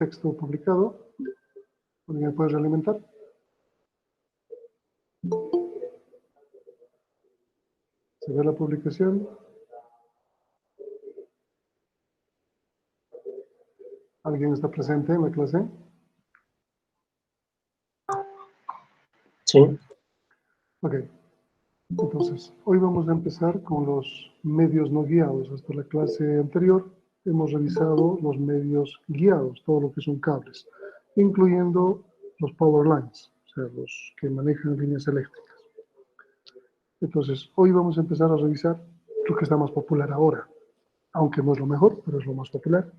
texto publicado. ¿Alguien puede realimentar? ¿Se ve la publicación? ¿Alguien está presente en la clase? Sí. Ok. Entonces, hoy vamos a empezar con los medios no guiados. Hasta la clase anterior hemos revisado los medios guiados, todo lo que son cables, incluyendo los power lines, o sea, los que manejan líneas eléctricas. Entonces, hoy vamos a empezar a revisar lo que está más popular ahora, aunque no es lo mejor, pero es lo más popular,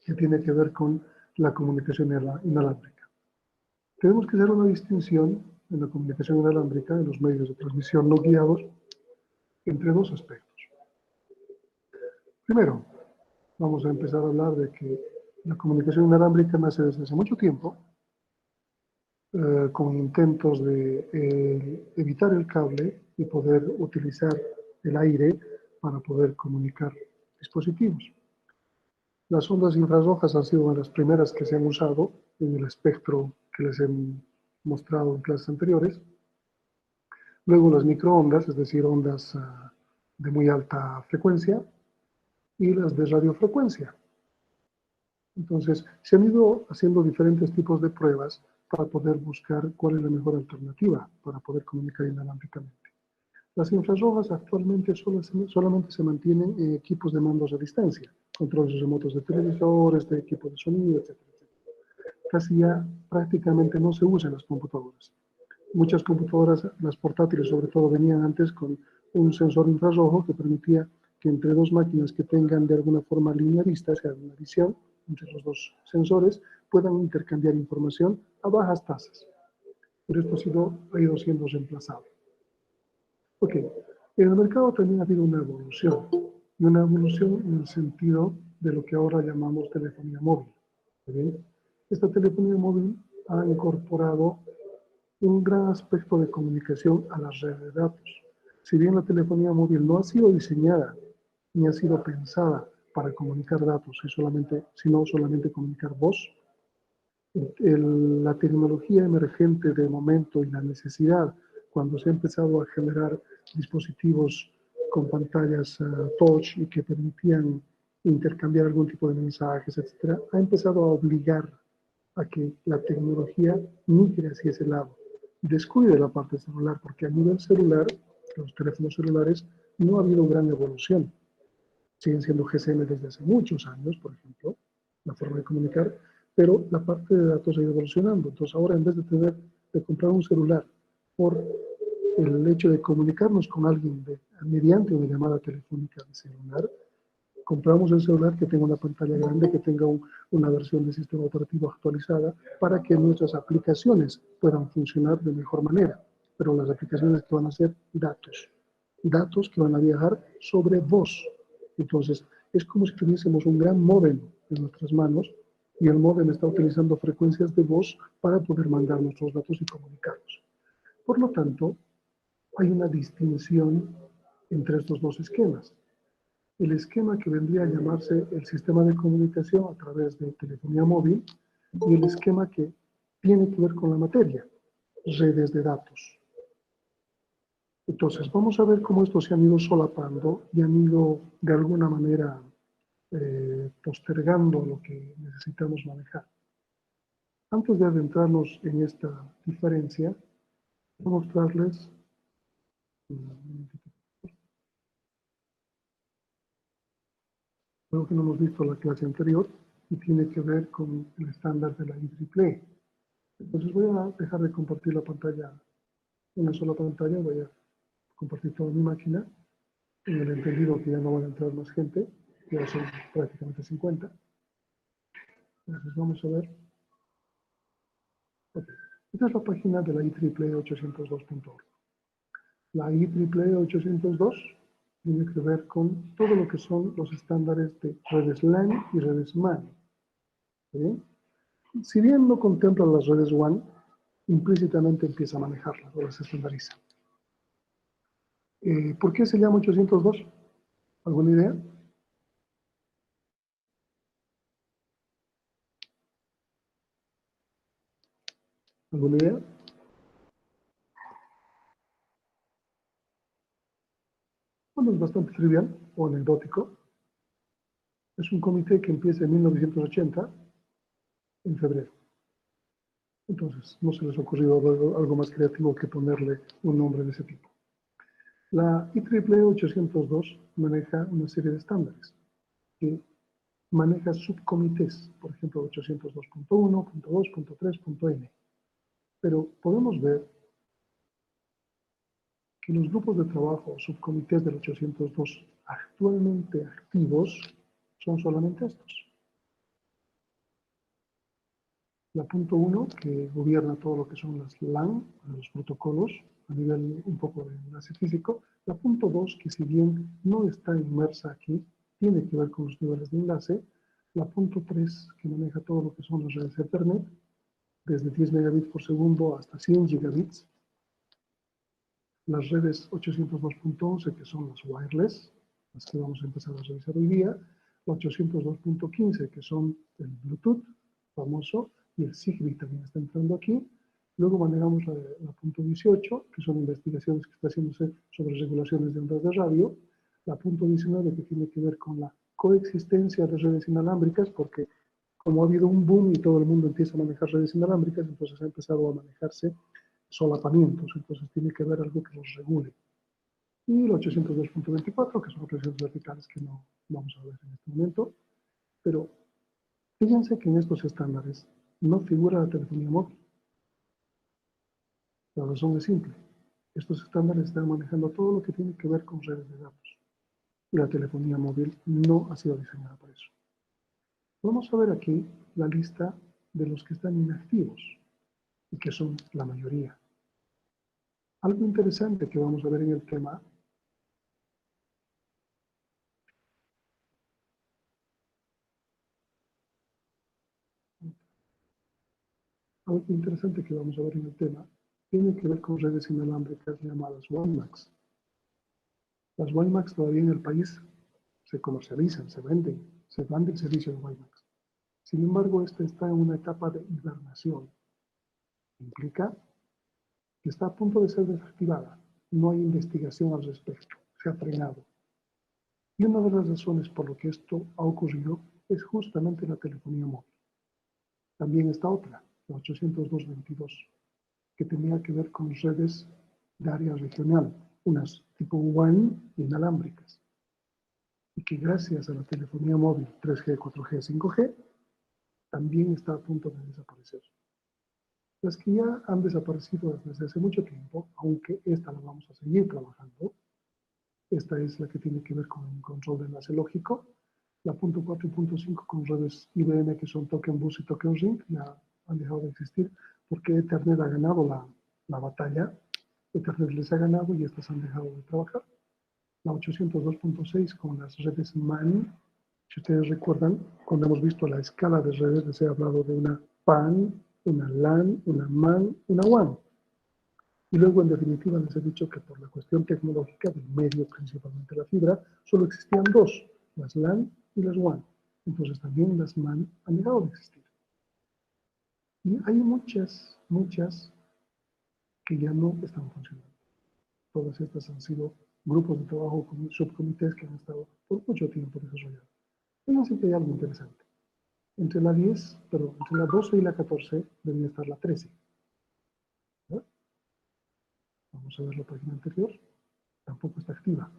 que tiene que ver con la comunicación inalámbrica. Tenemos que hacer una distinción en la comunicación inalámbrica, en los medios de transmisión no guiados, entre dos aspectos. Primero, vamos a empezar a hablar de que la comunicación inalámbrica nace desde hace mucho tiempo, con intentos de evitar el cable y poder utilizar el aire para poder comunicar dispositivos. Las ondas infrarrojas han sido una de las primeras que se han usado en el espectro que les he mostrado en clases anteriores. Luego las microondas, es decir, ondas de muy alta frecuencia, y las de radiofrecuencia. Entonces, se han ido haciendo diferentes tipos de pruebas para poder buscar cuál es la mejor alternativa para poder comunicar inalámbricamente. Las infrarrojas actualmente solamente se mantienen en equipos de mandos a distancia, controles remotos de televisores, de equipos de sonido, etc. Casi ya prácticamente no se usan las computadoras. Muchas computadoras, las portátiles sobre todo, venían antes con un sensor infrarrojo que permitía que entre dos máquinas que tengan de alguna forma linearista, o sea, una visión entre los dos sensores, puedan intercambiar información a bajas tasas. Pero esto ha ido siendo reemplazado. Ok, en el mercado también ha habido una evolución, y una evolución en el sentido de lo que ahora llamamos telefonía móvil. ¿Bien? Esta telefonía móvil ha incorporado un gran aspecto de comunicación a las redes de datos. Si bien la telefonía móvil no ha sido diseñada ni ha sido pensada para comunicar datos, sino solamente comunicar voz, la tecnología emergente de momento y la necesidad, cuando se ha empezado a generar dispositivos con pantallas touch y que permitían intercambiar algún tipo de mensajes, etc., ha empezado a obligar a que la tecnología migre hacia ese lado. Descuide la parte celular, porque a nivel celular, los teléfonos celulares, no ha habido gran evolución. Siguen siendo GSM desde hace muchos años, por ejemplo, la forma de comunicar, pero la parte de datos ha ido evolucionando. Entonces ahora, en vez de comprar un celular por el hecho de comunicarnos con alguien mediante una llamada telefónica de celular, compramos el celular que tenga una pantalla grande, que tenga una versión del sistema operativo actualizada, para que nuestras aplicaciones puedan funcionar de mejor manera. Pero las aplicaciones que van a ser datos que van a viajar sobre voz. Entonces, es como si tuviésemos un gran módem en nuestras manos, y el módem está utilizando frecuencias de voz para poder mandar nuestros datos y comunicarnos. Por lo tanto, hay una distinción entre estos dos esquemas. El esquema que vendría a llamarse el sistema de comunicación a través de telefonía móvil, y el esquema que tiene que ver con la materia, redes de datos. Entonces, vamos a ver cómo estos se han ido solapando y han ido de alguna manera postergando lo que necesitamos manejar. Antes de adentrarnos en esta diferencia, voy a mostrarles algo que no hemos visto en la clase anterior y tiene que ver con el estándar de la IEEE. Entonces voy a dejar de compartir la pantalla, una sola pantalla, voy a compartir toda mi máquina, en el entendido que ya no van a entrar más gente, que ya son prácticamente 50. Entonces vamos a ver. Okay. Esta es la página de la IEEE 802.org. La IEEE 802 tiene que ver con todo lo que son los estándares de redes LAN y redes MAN. ¿Sí? Si bien no contempla las redes WAN, implícitamente empieza a manejarlas o las estandariza. ¿Por qué se llama 802? ¿Alguna idea? ¿Alguna idea? Bueno, es bastante trivial o anecdótico. Es un comité que empieza en 1980, en febrero. Entonces, no se les ha ocurrido algo más creativo que ponerle un nombre de ese tipo. La IEEE 802 maneja una serie de estándares que maneja subcomités, por ejemplo, 802.1, .2, .3, .n. Pero podemos ver que los grupos de trabajo o subcomités del 802 actualmente activos son solamente estos. La punto 1, que gobierna todo lo que son las LAN, los protocolos, a nivel un poco de enlace físico. La punto 2, que si bien no está inmersa aquí, tiene que ver con los niveles de enlace. La punto 3, que maneja todo lo que son las redes Ethernet, desde 10 megabits por segundo hasta 100 gigabits. Las redes 802.11, que son las wireless, las que vamos a empezar a revisar hoy día. La 802.15, que son el Bluetooth famoso, y el Zigbee también está entrando aquí. Luego manejamos la punto 18, que son investigaciones que está haciéndose sobre regulaciones de ondas de radio. La punto 19, que tiene que ver con la coexistencia de redes inalámbricas, porque como ha habido un boom y todo el mundo empieza a manejar redes inalámbricas, entonces ha empezado a manejarse solapamientos, entonces tiene que haber algo que los regule. Y el 802.24, que son operaciones verticales que no vamos a ver en este momento, pero fíjense que en estos estándares no figura la telefonía móvil. La razón es simple. Estos estándares están manejando todo lo que tiene que ver con redes de datos. Y la telefonía móvil no ha sido diseñada para eso. Vamos a ver aquí la lista de los que están inactivos y que son la mayoría. Algo interesante que vamos a ver en el tema tiene que ver con redes inalámbricas llamadas WiMAX. Las WiMAX todavía en el país se comercializan, se venden, se dan el servicio de WiMAX. Sin embargo, esta está en una etapa de hibernación. Implica que está a punto de ser desactivada. No hay investigación al respecto. Se ha frenado. Y una de las razones por lo que esto ha ocurrido es justamente la telefonía móvil. También está otra, la 802.22, que tenía que ver con redes de área regional, unas tipo WAN inalámbricas, y que gracias a la telefonía móvil 3G, 4G, 5G, también está a punto de desaparecer. Las que ya han desaparecido desde hace mucho tiempo, aunque esta la vamos a seguir trabajando. Esta es la que tiene que ver con el control de enlace lógico. La punto 4 y punto 5 con redes IBM que son Token Bus y Token Ring ya han dejado de existir porque Ethernet ha ganado la batalla. Ethernet les ha ganado y estas han dejado de trabajar. La 802.6 con las redes MAN. Si ustedes recuerdan, cuando hemos visto la escala de redes, les he hablado de una PAN, una LAN, una MAN, una WAN. Y luego, en definitiva, les he dicho que por la cuestión tecnológica del medio, principalmente la fibra, solo existían dos, las LAN y las WAN. Entonces también las MAN han dejado de existir. Y hay muchas que ya no están funcionando. Todas estas han sido grupos de trabajo, subcomités que han estado por mucho tiempo desarrollados. Fíjense que hay algo interesante. Entre la 12 y la 14 debería estar la 13. ¿Verdad? Vamos a ver la página anterior. Tampoco está activa.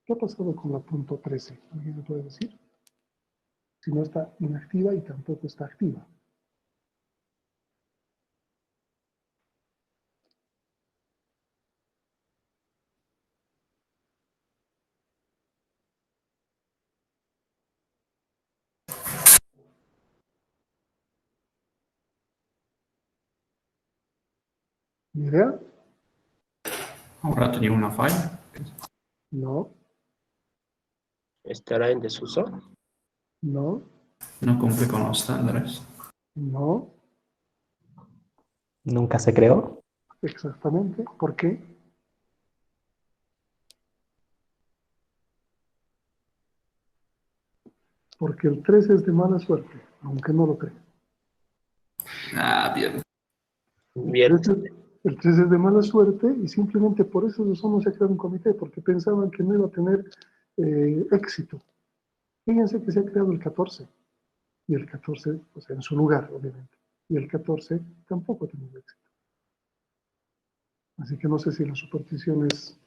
¿Qué ha pasado con la punto 13? ¿Alguien me puede decir? Si no está inactiva y tampoco está activa. ¿Ni idea? Ahora tenía una falla. No, ¿Estará en desuso? no, No cumple con los estándares. no, Nunca se creó. exactamente. ¿Por qué? Porque el 13 es de mala suerte, aunque no lo crean. Ah, bien. Bien. El 3 es de mala suerte y simplemente por eso no se ha creado un comité, porque pensaban que no iba a tener éxito. Fíjense que se ha creado el 14 y el 14, o sea, en su lugar, obviamente, y el 14 tampoco ha tenido éxito. Así que no sé si la superstición es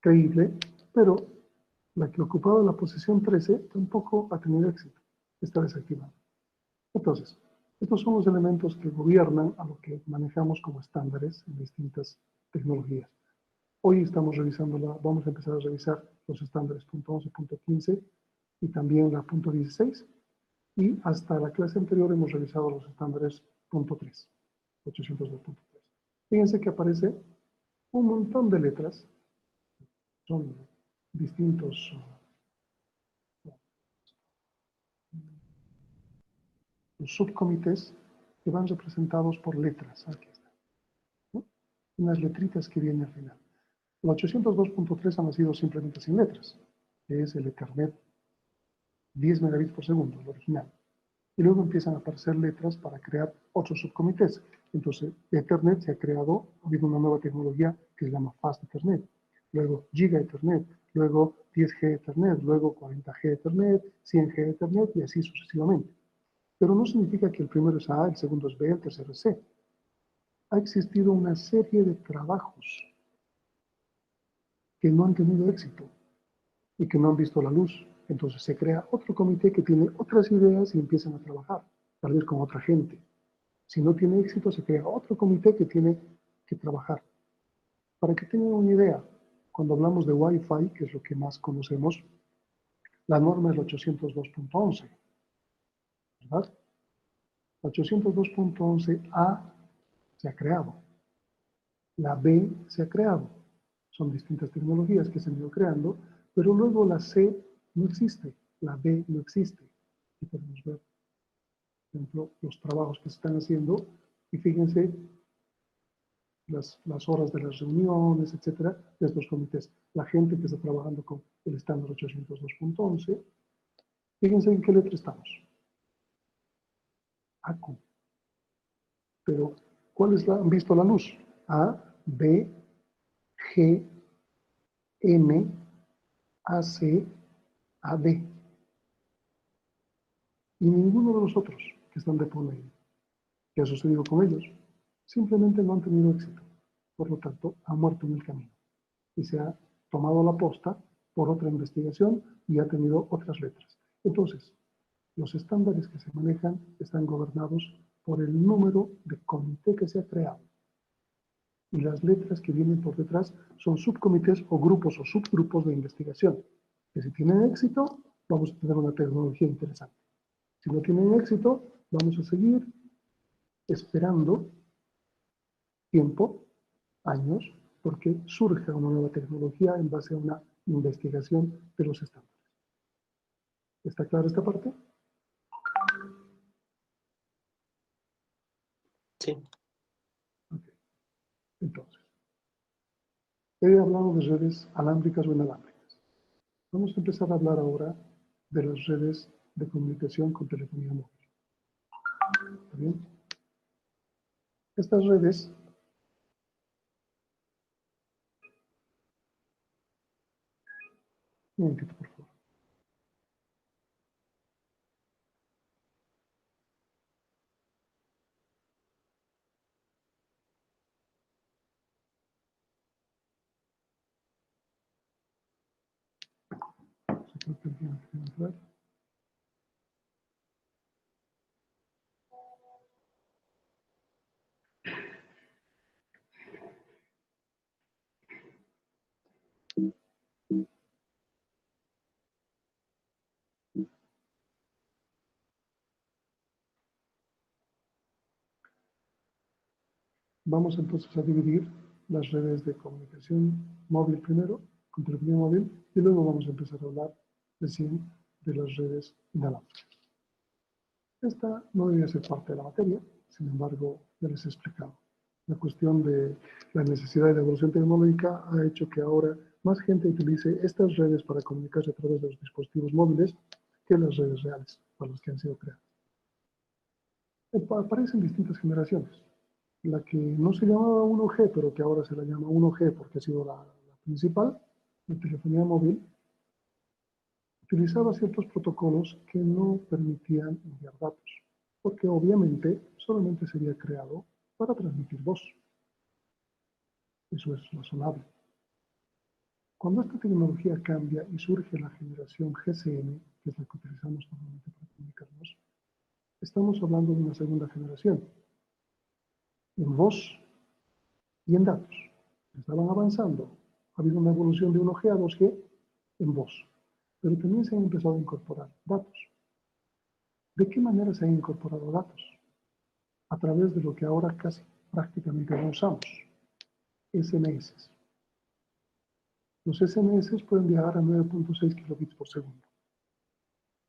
creíble, pero la que ocupaba la posición 13 tampoco ha tenido éxito, está desactivada. Entonces, estos son los elementos que gobiernan a lo que manejamos como estándares en distintas tecnologías. Hoy estamos revisando, vamos a empezar a revisar los estándares .11, .15 y también la .16, y hasta la clase anterior hemos revisado los estándares .3, 802.3. Fíjense que aparece un montón de letras, son distintos los subcomités que van representados por letras. Aquí está, ¿no? Unas letritas que vienen al final. El 802.3 ha nacido simplemente sin letras, que es el Ethernet 10 megabits por segundo, el original. Y luego empiezan a aparecer letras para crear otros subcomités. Entonces, Ethernet se ha creado, ha habido una nueva tecnología que se llama Fast Ethernet, luego Giga Ethernet, luego 10G Ethernet, luego 40G Ethernet, 100G Ethernet y así sucesivamente. Pero no significa que el primero es A, el segundo es B, el tercero es C. Ha existido una serie de trabajos que no han tenido éxito y que no han visto la luz. Entonces se crea otro comité que tiene otras ideas y empiezan a trabajar, tal vez con otra gente. Si no tiene éxito, se crea otro comité que tiene que trabajar. Para que tengan una idea, cuando hablamos de Wi-Fi, que es lo que más conocemos, la norma es la 802.11, ¿verdad? La 802.11a se ha creado. La B se ha creado. Son distintas tecnologías que se han ido creando, pero luego la C no existe, la B no existe. Y podemos ver, por ejemplo, los trabajos que se están haciendo y fíjense las horas de las reuniones, etcétera, de estos comités. La gente que está trabajando con el estándar 802.11, fíjense en qué letra estamos. ACU. Pero, ¿cuáles han visto la luz? A, B, G, M, AC, AD. Y ninguno de los otros que están de por medio. ¿Qué ha sucedido con ellos? Simplemente no han tenido éxito. Por lo tanto, han muerto en el camino. Y se ha tomado la posta por otra investigación y ha tenido otras letras. Entonces, los estándares que se manejan están gobernados por el número de comité que se ha creado. Y las letras que vienen por detrás son subcomités o grupos o subgrupos de investigación. Que si tienen éxito, vamos a tener una tecnología interesante. Si no tienen éxito, vamos a seguir esperando tiempo, años, porque surja una nueva tecnología en base a una investigación de los estándares. ¿Está clara esta parte? Sí. Okay. Entonces, he hablado de redes alámbricas o inalámbricas. Vamos a empezar a hablar ahora de las redes de comunicación con telefonía móvil. ¿Está bien? Estas redes un momentito, por favor. Creo que tiene que entrar. Vamos entonces a dividir las redes de comunicación móvil primero, con telefonía móvil, y luego vamos a empezar a hablar recién de las redes inalámbricas. Esta no debería ser parte de la materia, sin embargo, ya les he explicado. La cuestión de la necesidad de la evolución tecnológica ha hecho que ahora más gente utilice estas redes para comunicarse a través de los dispositivos móviles que las redes reales para las que han sido creadas. Aparecen distintas generaciones. la que no se llamaba 1G, pero que ahora se la llama 1G porque ha sido la principal, de telefonía móvil, utilizaba ciertos protocolos que no permitían enviar datos, porque obviamente solamente sería creado para transmitir voz. Eso es razonable. Cuando esta tecnología cambia y surge la generación GSM, que es la que utilizamos normalmente para comunicarnos, estamos hablando de una segunda generación, en voz y en datos. Estaban avanzando. Ha habido una evolución de 1G a 2G en voz, pero también se han empezado a incorporar datos. ¿De qué manera se han incorporado datos? A través de lo que ahora casi prácticamente no usamos, SMS. Los SMS pueden viajar a 9.6 kilobits por segundo.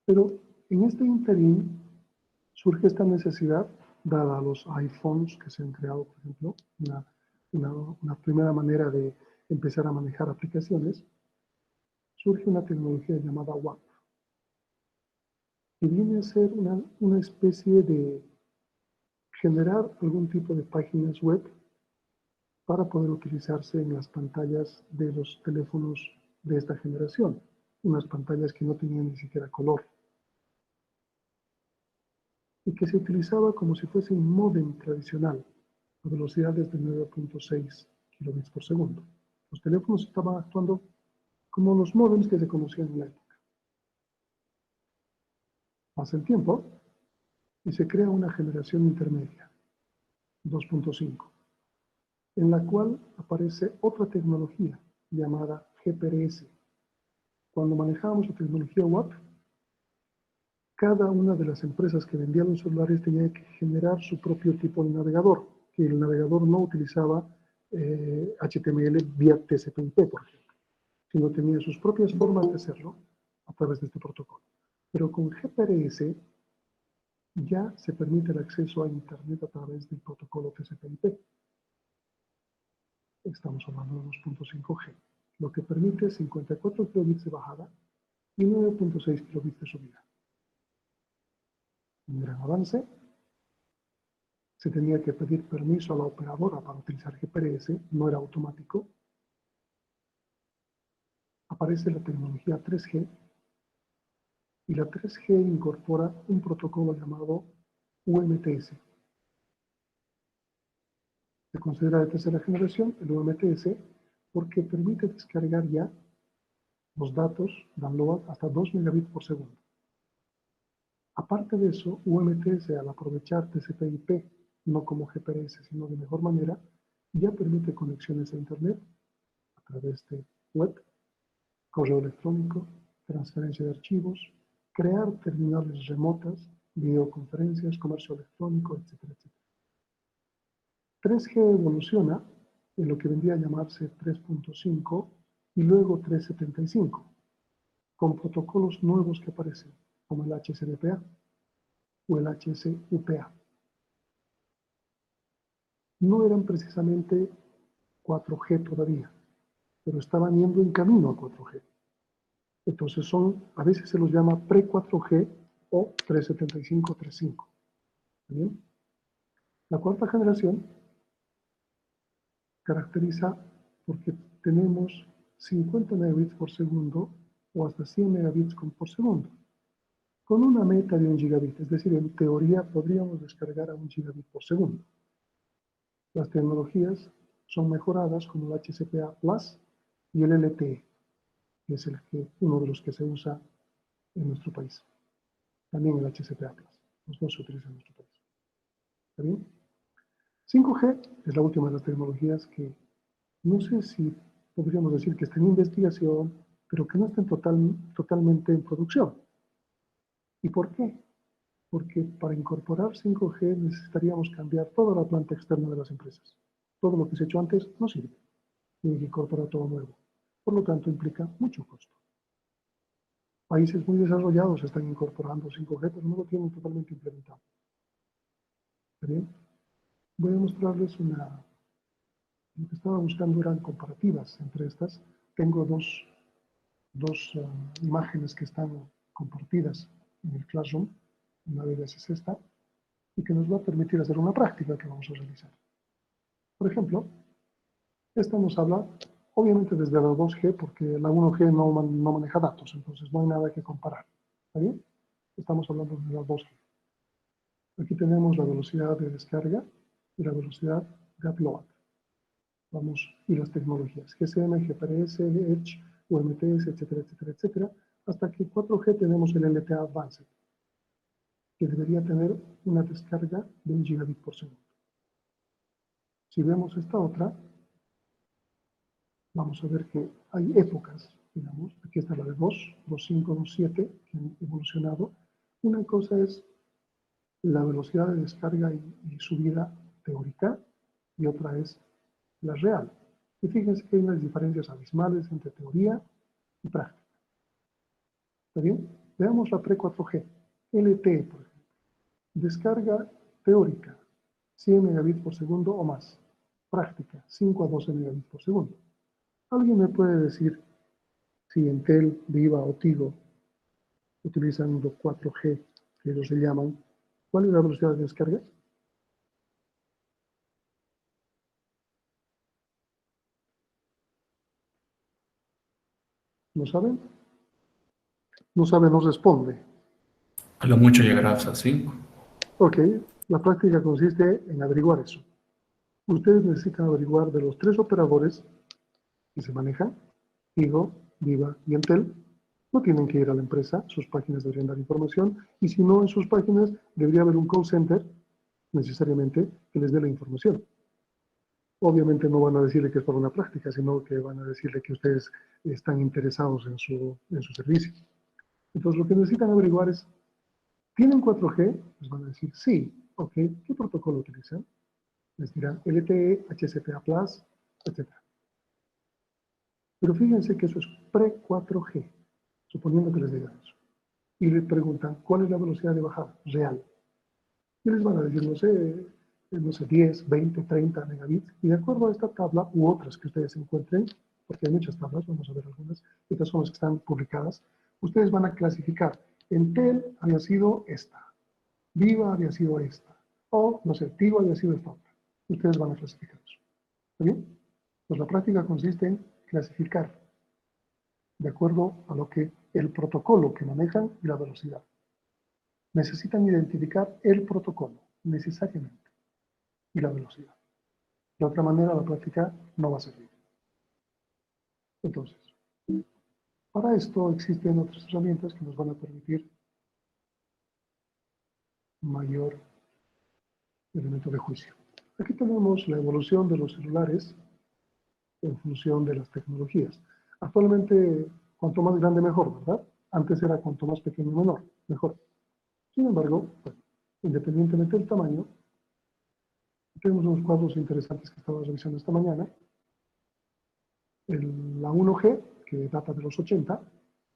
Pero en este interín surge esta necesidad, dada los iPhones que se han creado, por ejemplo, una primera manera de empezar a manejar aplicaciones, surge una tecnología llamada WAP, que viene a ser una especie de generar algún tipo de páginas web para poder utilizarse en las pantallas de los teléfonos de esta generación, unas pantallas que no tenían ni siquiera color, y que se utilizaba como si fuese un módem tradicional, a velocidades de 9.6 kilobits por segundo. Los teléfonos estaban actuando como los módems que se conocían en la época. Pasa el tiempo y se crea una generación intermedia, 2.5, en la cual aparece otra tecnología llamada GPRS. Cuando manejábamos la tecnología WAP, cada una de las empresas que vendían los celulares tenía que generar su propio tipo de navegador, que el navegador no utilizaba HTML vía TCP/IP, por ejemplo, sino tenía sus propias formas de hacerlo a través de este protocolo. Pero con GPRS ya se permite el acceso a Internet a través del protocolo TCP/IP. Estamos hablando de 2.5G, lo que permite 54 kilobits de bajada y 9.6 kilobits de subida. Un gran avance. Se tenía que pedir permiso a la operadora para utilizar GPRS, no era automático. Aparece la tecnología 3G y la 3G incorpora un protocolo llamado UMTS. Se considera de tercera generación el UMTS porque permite descargar ya los datos, download hasta 2 megabits por segundo. Aparte de eso, UMTS al aprovechar TCP/IP, no como GPRS, sino de mejor manera, ya permite conexiones a Internet a través de web, correo electrónico, transferencia de archivos, crear terminales remotas, videoconferencias, comercio electrónico, etcétera, etcétera. 3G evoluciona en lo que vendría a llamarse 3.5 y luego 3.75, con protocolos nuevos que aparecen, como el HCDPA o el HSUPA. No eran precisamente 4G todavía, pero estaban yendo en camino a 4G. Entonces a veces se los llama pre-4G o 3.75, 3.5. ¿Bien? La cuarta generación caracteriza porque tenemos 50 megabits por segundo o hasta 100 megabits por segundo, con una meta de 1 gigabit, es decir, en teoría podríamos descargar a 1 gigabit por segundo. Las tecnologías son mejoradas como el HCPA Plus y el LTE, que es uno de los que se usa en nuestro país. También el HCPA Plus, los dos se utilizan en nuestro país. ¿Está bien? 5G es la última de las tecnologías que no sé si podríamos decir que está en investigación, pero que no está totalmente en producción. ¿Y por qué? Porque para incorporar 5G necesitaríamos cambiar toda la planta externa de las empresas. Todo lo que se ha hecho antes no sirve. Tiene que incorporar todo nuevo. Por lo tanto, implica mucho costo. Países muy desarrollados están incorporando 5G, pero no lo tienen totalmente implementado. ¿Está bien? Voy a mostrarles lo que estaba buscando eran comparativas entre estas. Tengo dos imágenes que están compartidas en el Classroom. Una de ellas es esta, y que nos va a permitir hacer una práctica que vamos a realizar. Por ejemplo, esta nos habla, obviamente desde la 2G, porque la 1G no maneja datos, entonces no hay nada que comparar. ¿Está bien? Estamos hablando de la 2G. Aquí tenemos la velocidad de descarga y la velocidad de upload. Vamos, y las tecnologías, GSM, GPRS, Edge, UMTS, etcétera, etcétera, etcétera, hasta que 4G tenemos el LTE Advanced, que debería tener una descarga de 1 gigabit por segundo. Si vemos esta otra, vamos a ver que hay épocas, digamos, aquí está la de 2, 2.5, 2.7, que han evolucionado. Una cosa es la velocidad de descarga y subida teórica, y otra es la real. Y fíjense que hay unas diferencias abismales entre teoría y práctica. ¿Está bien? Veamos la pre-4G. LTE, por ejemplo. Descarga teórica, 100 megabits por segundo o más. Práctica, 5 a 12 megabits por segundo. ¿Alguien me puede decir si Entel, Viva o Tigo utilizando 4G, que ellos se llaman, cuál es la velocidad de descarga? ¿No saben? No sabe, no responde. A lo mucho llegará hasta 5. Ok, la práctica consiste en averiguar eso. Ustedes necesitan averiguar de los 3 operadores que se manejan, Tigo, Viva y Entel. No tienen que ir a la empresa, sus páginas deberían dar información, y si no, en sus páginas debería haber un call center, necesariamente, que les dé la información. Obviamente no van a decirle que es por una práctica, sino que van a decirle que ustedes están interesados en su servicio. Entonces, lo que necesitan averiguar es, ¿tienen 4G? Les van a decir, sí. Ok, ¿qué protocolo utilizan? Les dirán LTE, HCPA+, etc. Pero fíjense que eso es pre-4G, suponiendo que les digan eso. Y le preguntan, ¿cuál es la velocidad de bajada real? Y les van a decir, no sé, 10, 20, 30 megabits. Y de acuerdo a esta tabla u otras que ustedes encuentren, porque hay muchas tablas, vamos a ver algunas, estas son las que están publicadas, ustedes van a clasificar. Entel había sido esta, Viva había sido esta, o, no sé, Tigo había sido esta otra. Ustedes van a clasificar eso. ¿Está bien? Pues la práctica consiste en clasificar de acuerdo a lo que el protocolo que manejan y la velocidad. Necesitan identificar el protocolo, necesariamente, y la velocidad. De otra manera, la práctica no va a servir. Entonces, para esto existen otras herramientas que nos van a permitir mayor elemento de juicio. Aquí tenemos la evolución de los celulares en función de las tecnologías. Actualmente, cuanto más grande, mejor, ¿verdad? Antes era cuanto más pequeño, menor, mejor. Sin embargo, bueno, independientemente del tamaño, tenemos unos cuadros interesantes que estaba revisando esta mañana. La 1G, que data de los 80,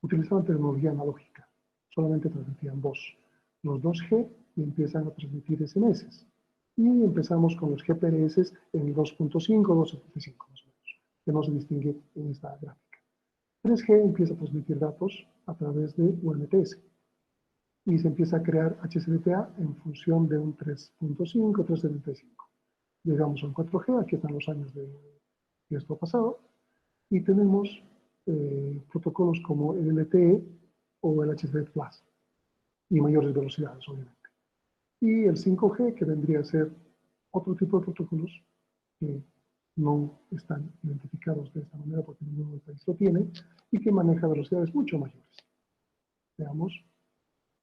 utilizaban tecnología analógica. Solamente transmitían voz. Los 2G empiezan a transmitir SMS. Y empezamos con los GPRS en 2.5, 2.75 más o menos, que no se distingue en esta gráfica. 3G empieza a transmitir datos a través de UMTS. Y se empieza a crear HCDPA en función de un 3.5, 3.75. Llegamos a un 4G, aquí están los años de esto pasado, y tenemos protocolos como el LTE o el HCD+, y mayores velocidades, obviamente. Y el 5G, que vendría a ser otro tipo de protocolos que no están identificados de esta manera porque ningún país lo tiene, y que maneja velocidades mucho mayores. Veamos,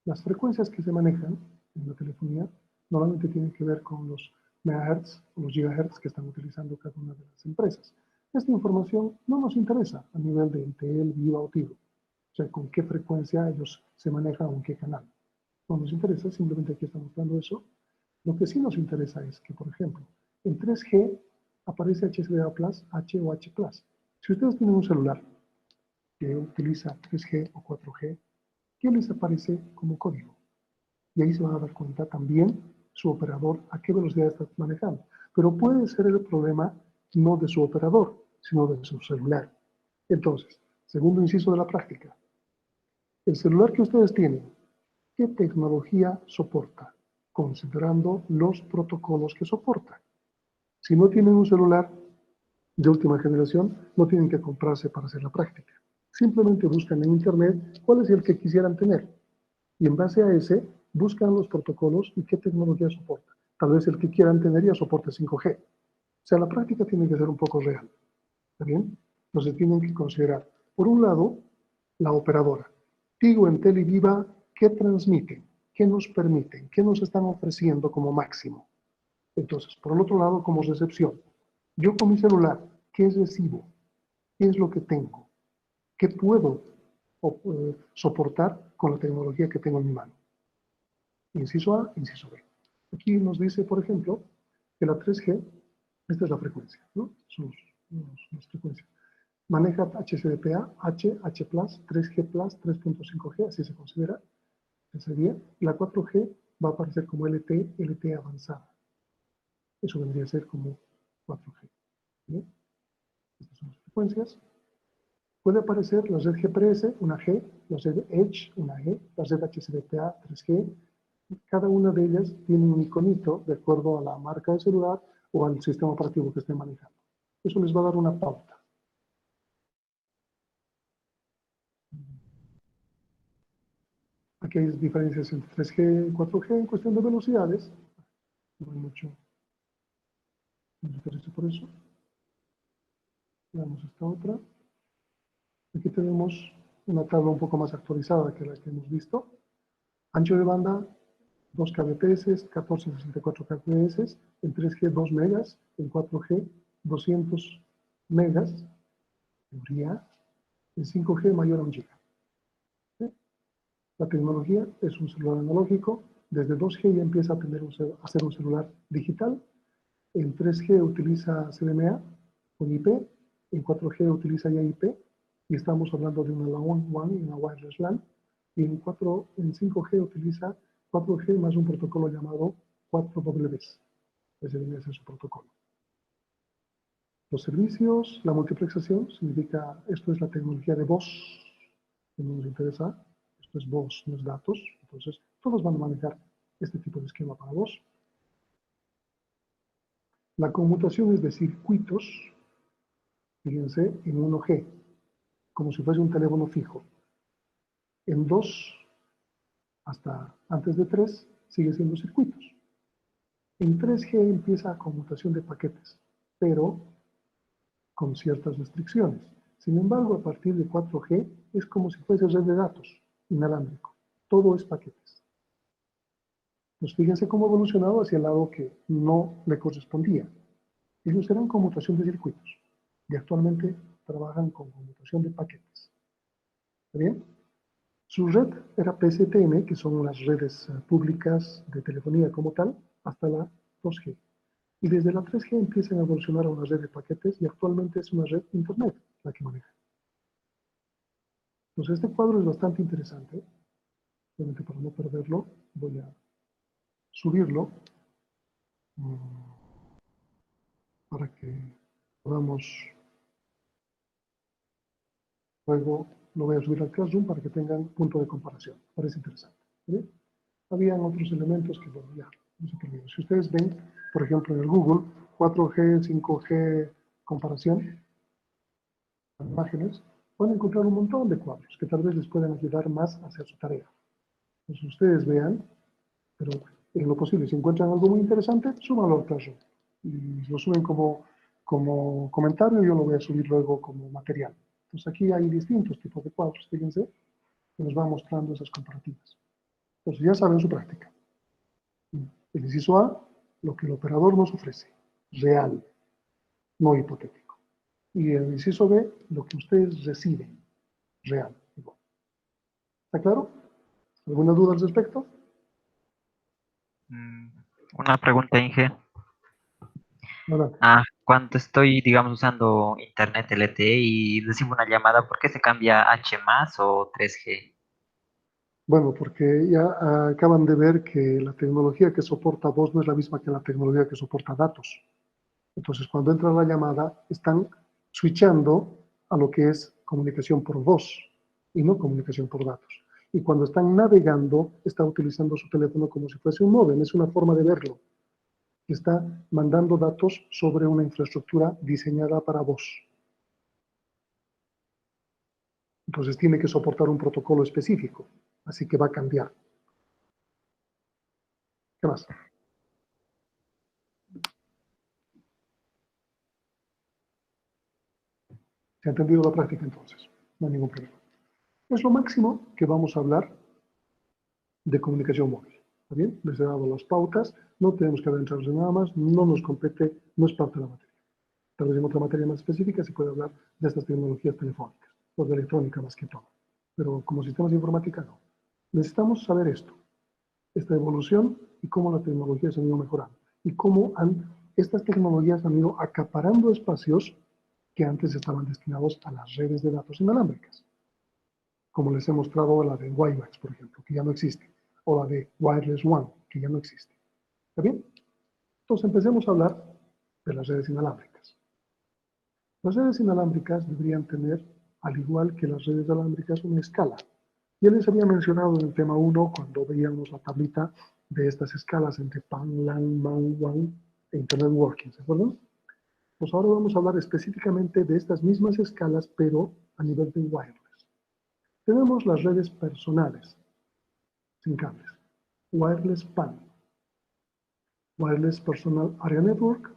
las frecuencias que se manejan en la telefonía normalmente tienen que ver con los megahertz o los gigahertz que están utilizando cada una de las empresas. Esta información no nos interesa a nivel de Entel, Viva o Tigo. O sea, con qué frecuencia ellos se manejan o en qué canal. No nos interesa, simplemente aquí estamos mostrando eso. Lo que sí nos interesa es que, por ejemplo, en 3G aparece HCDA+, H o H+. Si ustedes tienen un celular que utiliza 3G o 4G, ¿qué les aparece como código? Y ahí se van a dar cuenta también su operador a qué velocidad está manejando. Pero puede ser el problema no de su operador, sino de su celular. Entonces, segundo inciso de la práctica, el celular que ustedes tienen, ¿qué tecnología soporta? Considerando los protocolos que soporta. Si no tienen un celular de última generación, no tienen que comprarse para hacer la práctica. Simplemente buscan en internet cuál es el que quisieran tener. Y en base a ese, buscan los protocolos y qué tecnología soporta. Tal vez el que quieran tener ya soporte 5G. O sea, la práctica tiene que ser un poco real. ¿Está bien? Entonces tienen que considerar, por un lado, la operadora. Tigo, Entel y Viva, ¿qué transmiten? ¿Qué nos permiten? ¿Qué nos están ofreciendo como máximo? Entonces, por el otro lado, como recepción. Yo con mi celular, ¿qué recibo? ¿Qué es lo que tengo? ¿Qué puedo soportar con la tecnología que tengo en mi mano? Inciso A, inciso B. Aquí nos dice, por ejemplo, que la 3G, esta es la frecuencia, ¿no? Son las frecuencias. Maneja HCDPA, H, H+, 3G+, 3.5G, así se considera. Sería. Y la 4G va a aparecer como LTE, LTE avanzada. Eso vendría a ser como 4G. ¿Bien? Estas son las frecuencias. Puede aparecer la red GPRS, una G, la red Edge, una G, la red HCDPA, 3G. Cada una de ellas tiene un iconito de acuerdo a la marca de celular o al sistema operativo que esté manejando. Eso les va a dar una pauta. Aquí hay diferencias entre 3G y 4G en cuestión de velocidades. No hay mucho interés por eso. Veamos esta otra. Aquí tenemos una tabla un poco más actualizada que la que hemos visto. Ancho de banda, 2 kbps, 1464 kbps, en 3G 2 megas, en 4G 200 megas, teoría, en 5G mayor a 1 giga. ¿Sí? La tecnología es un celular analógico, desde 2G ya empieza a ser un celular digital, en 3G utiliza CDMA con IP, en 4G utiliza ya IP, y estamos hablando de una LAN WAN y una wireless LAN, y en 5G utiliza 4G más un protocolo llamado 4W. Ese viene a ser su protocolo. Los servicios, la multiplexación, significa, esto es la tecnología de voz, que no nos interesa, esto es voz, no es datos, entonces todos van a manejar este tipo de esquema para voz. La conmutación es de circuitos, fíjense, en 1G, como si fuese un teléfono fijo. En 2, hasta antes de 3, sigue siendo circuitos. En 3G empieza la conmutación de paquetes, pero con ciertas restricciones. Sin embargo, a partir de 4G es como si fuese red de datos, inalámbrico. Todo es paquetes. Pues fíjense cómo ha evolucionado hacia el lado que no le correspondía. Ellos eran conmutación de circuitos y actualmente trabajan con conmutación de paquetes. ¿Está bien? Su red era PSTN, que son las redes públicas de telefonía como tal, hasta la 2G. Y desde la 3G empiezan a evolucionar a una red de paquetes y actualmente es una red Internet la que maneja. Entonces este cuadro es bastante interesante. Obviamente para no perderlo voy a subirlo para que podamos, luego lo voy a subir al Classroom para que tengan punto de comparación. Parece interesante. ¿Sí? Habían otros elementos que, bueno, ya, no se terminó. Si ustedes ven, por ejemplo, en el Google, 4G, 5G, comparación, imágenes, van a encontrar un montón de cuadros que tal vez les puedan ayudar más a hacer su tarea. Entonces ustedes vean, pero en lo posible, si encuentran algo muy interesante, súbanlo al Classroom. Y lo suben como comentario, yo lo voy a subir luego como material. Entonces aquí hay distintos tipos de cuadros, fíjense, que nos van mostrando esas comparativas. Entonces ya saben su práctica. El inciso A, lo que el operador nos ofrece, real, no hipotético. Y el inciso B, lo que ustedes reciben, real. Igual. ¿Está claro? ¿Alguna duda al respecto? Una pregunta, Inge. Adelante. Cuando estoy, digamos, usando internet LTE y recibo una llamada, ¿por qué se cambia H más o 3G? Bueno, porque ya acaban de ver que la tecnología que soporta voz no es la misma que la tecnología que soporta datos. Entonces, cuando entra la llamada, están switchando a lo que es comunicación por voz y no comunicación por datos. Y cuando están navegando, están utilizando su teléfono como si fuese un módem. Es una forma de verlo. que está mandando datos sobre una infraestructura diseñada para vos. Entonces tiene que soportar un protocolo específico, así que va a cambiar. ¿Qué más? ¿Se ha entendido la práctica entonces? No hay ningún problema. Es lo máximo que vamos a hablar de comunicación móvil. ¿Está bien? Les he dado las pautas, no tenemos que adentrarnos en nada más, no nos compete, no es parte de la materia. Tal vez en otra materia más específica se puede hablar de estas tecnologías telefónicas, o de electrónica más que todo. Pero como sistemas de informática no. Necesitamos saber esto, esta evolución y cómo las tecnologías han ido mejorando. Y cómo estas tecnologías han ido acaparando espacios que antes estaban destinados a las redes de datos inalámbricas. Como les he mostrado la de WiMAX, por ejemplo, que ya no existe. O la de Wireless WAN, que ya no existe. ¿Está bien? Entonces empecemos a hablar de las redes inalámbricas. Las redes inalámbricas deberían tener, al igual que las redes alámbricas, una escala. Ya les había mencionado en el tema 1, cuando veíamos la tablita de estas escalas entre PAN, LAN, MAN, WAN e Internet Working, ¿se acuerdan? Pues ahora vamos a hablar específicamente de estas mismas escalas, pero a nivel de wireless. Tenemos las redes personales, sin cables. Wireless PAN. Wireless Personal Area Network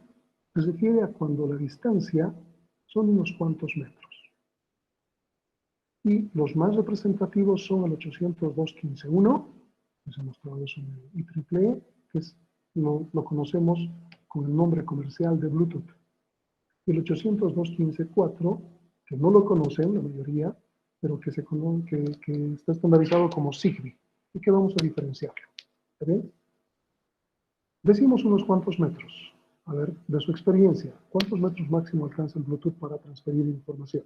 se refiere a cuando la distancia son unos cuantos metros. Y los más representativos son el 802.15.1, les he mostrado eso en el IEEE, que lo conocemos con el nombre comercial de Bluetooth. Y el 802.15.4, que no lo conocen la mayoría, pero que está estandarizado como Zigbee, y que vamos a diferenciarlo. ¿Está bien? Decimos unos cuantos metros. A ver, de su experiencia, ¿cuántos metros máximo alcanza el Bluetooth para transferir información?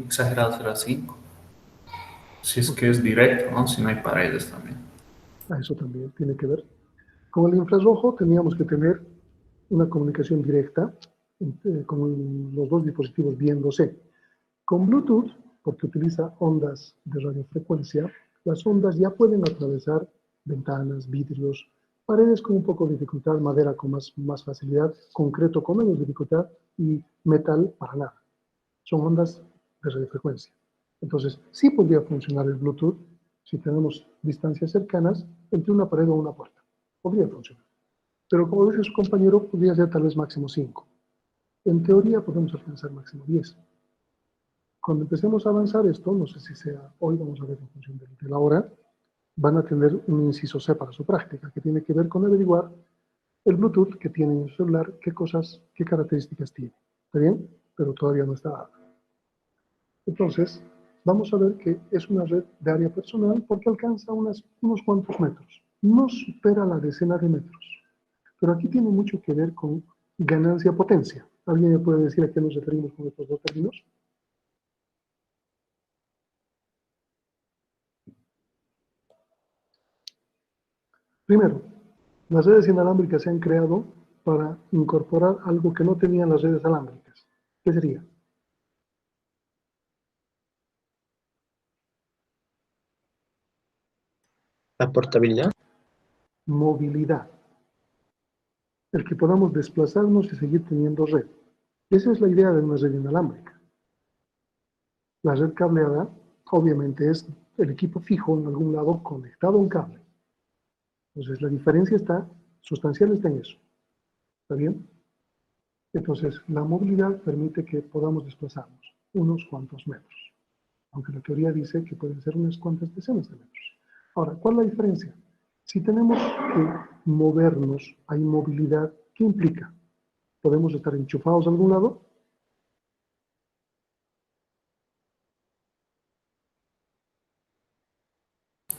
Exagerado será 5. Si es que es directo, ¿no? Si no hay paredes también. Eso también tiene que ver. Con el infrarrojo teníamos que tener una comunicación directa con los dos dispositivos viéndose. Con Bluetooth, porque utiliza ondas de radiofrecuencia, las ondas ya pueden atravesar ventanas, vidrios, paredes con un poco de dificultad, madera con más facilidad, concreto con menos dificultad y metal para nada. Son ondas de radiofrecuencia. Entonces, sí podría funcionar el Bluetooth si tenemos distancias cercanas entre una pared o una puerta. Podría funcionar. Pero como dice su compañero, podría ser tal vez máximo 5. En teoría podemos alcanzar máximo 10. Cuando empecemos a avanzar esto, no sé si sea hoy, vamos a ver en función de la hora, van a tener un inciso C para su práctica, que tiene que ver con averiguar el Bluetooth que tiene en el celular, qué características tiene. ¿Está bien? Pero todavía no está dado. Entonces, vamos a ver que es una red de área personal porque alcanza unos cuantos metros. No supera la decena de metros. Pero aquí tiene mucho que ver con ganancia-potencia. ¿Alguien me puede decir a qué nos referimos con estos dos términos? Primero, las redes inalámbricas se han creado para incorporar algo que no tenían las redes alámbricas. ¿Qué sería? La portabilidad. Movilidad. El que podamos desplazarnos y seguir teniendo red. Esa es la idea de una red inalámbrica. La red cableada, obviamente, es el equipo fijo en algún lado conectado a un cable. Entonces, la diferencia sustancial está en eso. ¿Está bien? Entonces, la movilidad permite que podamos desplazarnos unos cuantos metros. Aunque la teoría dice que pueden ser unas cuantas decenas de metros. Ahora, ¿cuál es la diferencia? Si tenemos que movernos, hay movilidad, ¿qué implica? ¿Podemos estar enchufados a algún lado?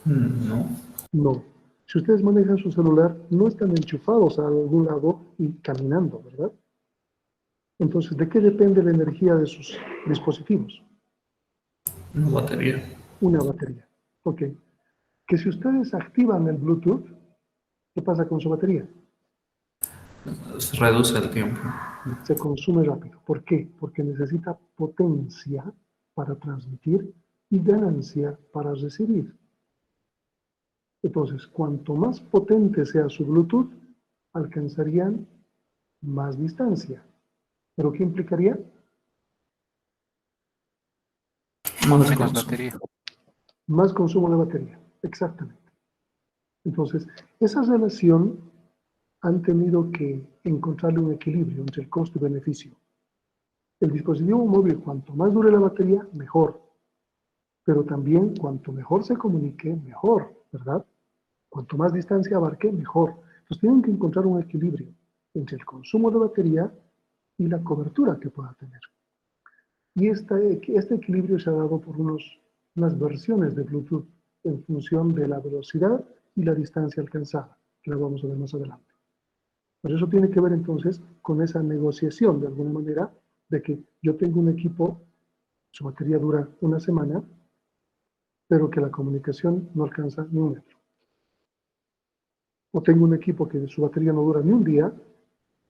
No. No. Si ustedes manejan su celular, no están enchufados a algún lado y caminando, ¿verdad? Entonces, ¿de qué depende la energía de sus dispositivos? Una batería. Una batería. Ok. Que si ustedes activan el Bluetooth, ¿qué pasa con su batería? Se reduce el tiempo. Se consume rápido. ¿Por qué? Porque necesita potencia para transmitir y ganancia para recibir. Entonces, cuanto más potente sea su Bluetooth, alcanzarían más distancia. ¿Pero qué implicaría? Más Menos consumo. batería. Más consumo de batería, exactamente. Entonces, esa relación han tenido que encontrarle un equilibrio entre el costo y beneficio. El dispositivo móvil, cuanto más dure la batería, mejor. Pero también, cuanto mejor se comunique, mejor, ¿verdad? Cuanto más distancia abarque, mejor. Entonces, tienen que encontrar un equilibrio entre el consumo de batería y la cobertura que pueda tener. Y este equilibrio se ha dado por unas versiones de Bluetooth en función de la velocidad y la distancia alcanzada, que la vamos a ver más adelante. Pero eso tiene que ver entonces con esa negociación, de alguna manera, de que yo tengo un equipo, su batería dura una semana, pero que la comunicación no alcanza ni un metro. O tengo un equipo que su batería no dura ni un día,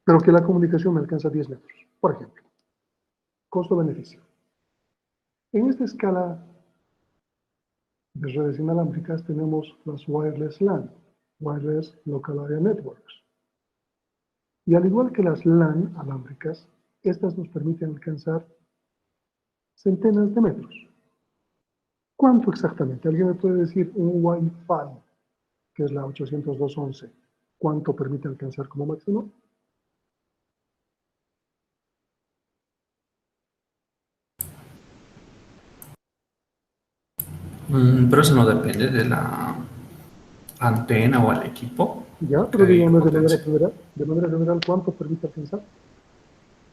pero que la comunicación me alcanza 10 metros, por ejemplo. Costo-beneficio. En esta escala de redes inalámbricas tenemos las Wireless LAN, Wireless Local Area Networks. Y al igual que las LAN alámbricas, estas nos permiten alcanzar centenas de metros. ¿Cuánto exactamente? ¿Alguien me puede decir un Wi-Fi, que es la 802.11, cuánto permite alcanzar como máximo? Pero eso no depende de la antena o el equipo. Ya, pero Que hay dígame potencia. de manera general, ¿cuánto permite alcanzar?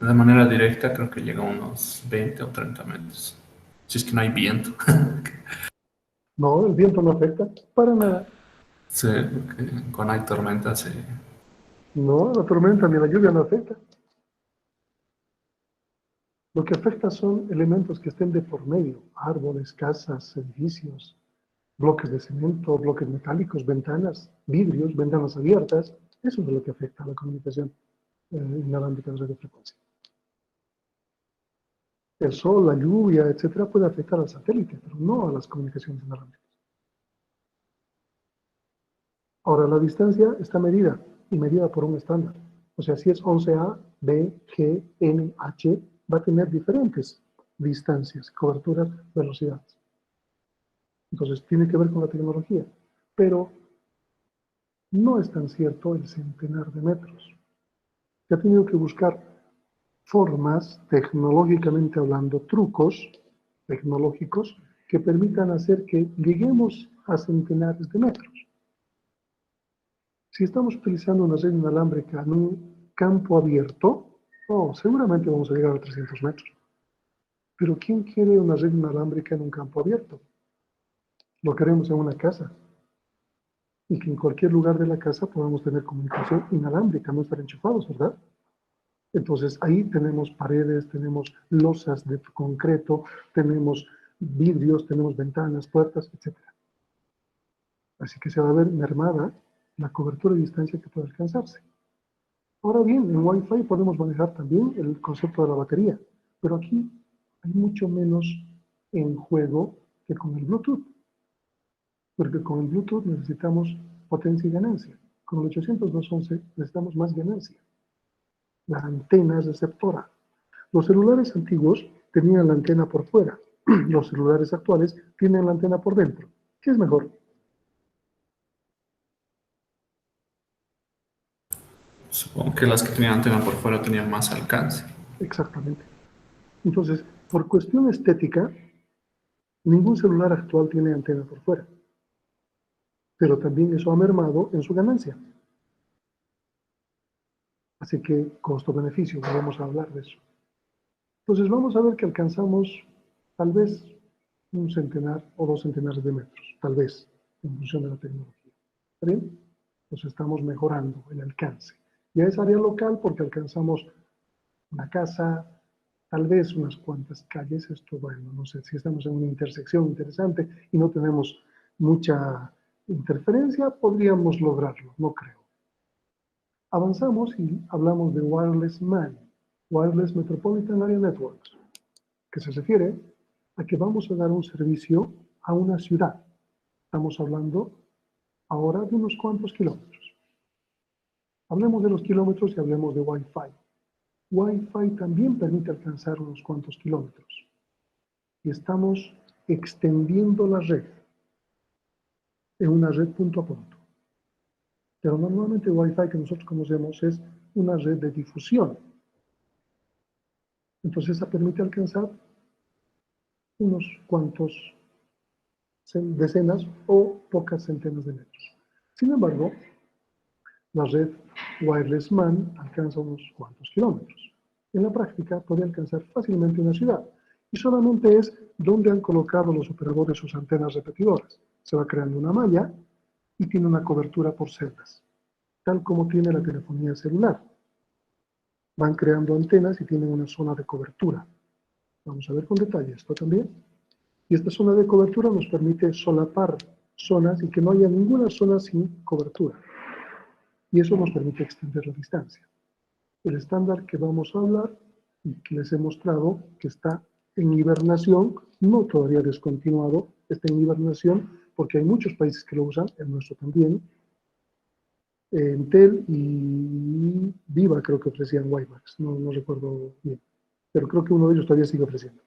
De manera directa creo que llega a unos 20 o 30 metros. Si es que no hay viento. No, el viento no afecta para nada. Sí, porque cuando hay tormenta sí. No, la tormenta ni la lluvia no afecta. Lo que afecta son elementos que estén de por medio, árboles, casas, edificios, bloques de cemento, bloques metálicos, ventanas, vidrios, ventanas abiertas. Eso es lo que afecta a la comunicación inalámbrica de radiofrecuencia. El sol, la lluvia, etcétera, puede afectar al satélite, pero no a las comunicaciones inalámbricas. Ahora, la distancia está medida y medida por un estándar. O sea, si es 11A, B, G, N, H, va a tener diferentes distancias, coberturas, velocidades. Entonces, tiene que ver con la tecnología. Pero no es tan cierto el centenar de metros. Se ha tenido que buscar formas, tecnológicamente hablando, trucos tecnológicos que permitan hacer que lleguemos a centenares de metros. Si estamos utilizando una red inalámbrica en un campo abierto, seguramente vamos a llegar a 300 metros. Pero ¿quién quiere una red inalámbrica en un campo abierto? Lo queremos en una casa. Y que en cualquier lugar de la casa podamos tener comunicación inalámbrica, no estar enchufados, ¿verdad? Entonces ahí tenemos paredes, tenemos losas de concreto, tenemos vidrios, tenemos ventanas, puertas, etc. Así que se va a ver mermada la cobertura de distancia que puede alcanzarse. Ahora bien, en Wi-Fi podemos manejar también el concepto de la batería, pero aquí hay mucho menos en juego que con el Bluetooth, porque con el Bluetooth necesitamos potencia y ganancia. Con el 802.11 necesitamos más ganancia. La antena es receptora. Los celulares antiguos tenían la antena por fuera. Los celulares actuales tienen la antena por dentro. ¿Qué es mejor? Supongo que las que tenían antena por fuera tenían más alcance. Exactamente. Entonces, por cuestión estética, ningún celular actual tiene antena por fuera. Pero también eso ha mermado en su ganancia. Así que costo-beneficio, vamos a hablar de eso. Entonces vamos a ver que alcanzamos tal vez un centenar o 2 centenares de metros, tal vez, en función de la tecnología. ¿Está bien? Entonces estamos mejorando el alcance. Ya es área local porque alcanzamos una casa, tal vez unas cuantas calles. Esto, bueno, no sé si estamos en una intersección interesante y no tenemos mucha interferencia, podríamos lograrlo, no creo. Avanzamos y hablamos de Wireless MAN, Wireless Metropolitan Area Networks, que se refiere a que vamos a dar un servicio a una ciudad. Estamos hablando ahora de unos cuantos kilómetros. Hablemos de los kilómetros y hablemos de Wi-Fi. Wi-Fi también permite alcanzar unos cuantos kilómetros. Y estamos extendiendo la red en una red punto a punto. Pero normalmente Wi-Fi que nosotros conocemos es una red de difusión. Entonces esa permite alcanzar unos cuantos decenas o pocas centenas de metros. Sin embargo, la red Wireless MAN alcanza unos cuantos kilómetros. En la práctica puede alcanzar fácilmente una ciudad y solamente es donde han colocado los operadores sus antenas repetidoras. Se va creando una malla y tiene una cobertura por celdas, tal como tiene la telefonía celular. Van creando antenas y tienen una zona de cobertura. Vamos a ver con detalle esto también. Y esta zona de cobertura nos permite solapar zonas y que no haya ninguna zona sin cobertura. Y eso nos permite extender la distancia. El estándar que vamos a hablar y que les he mostrado que está en hibernación, no todavía descontinuado, está en hibernación porque hay muchos países que lo usan, el nuestro también. Entel y Viva creo que ofrecían WiMAX, no recuerdo bien, pero creo que uno de ellos todavía sigue ofreciendo.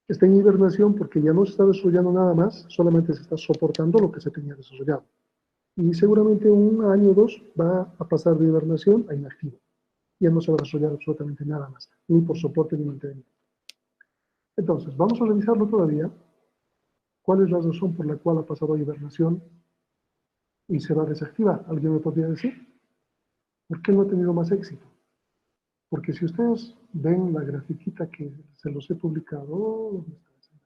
Está en hibernación porque ya no se está desarrollando nada más, solamente se está soportando lo que se tenía desarrollado. Y seguramente un año o dos va a pasar de hibernación a inactivo. Ya no se va a desarrollar absolutamente nada más, ni por soporte ni mantenimiento. Entonces, vamos a revisarlo todavía. ¿Cuál es la razón por la cual ha pasado a hibernación y se va a desactivar? ¿Alguien me podría decir? ¿Por qué no ha tenido más éxito? Porque si ustedes ven la grafiquita que se los he publicado, ¿dónde está esa?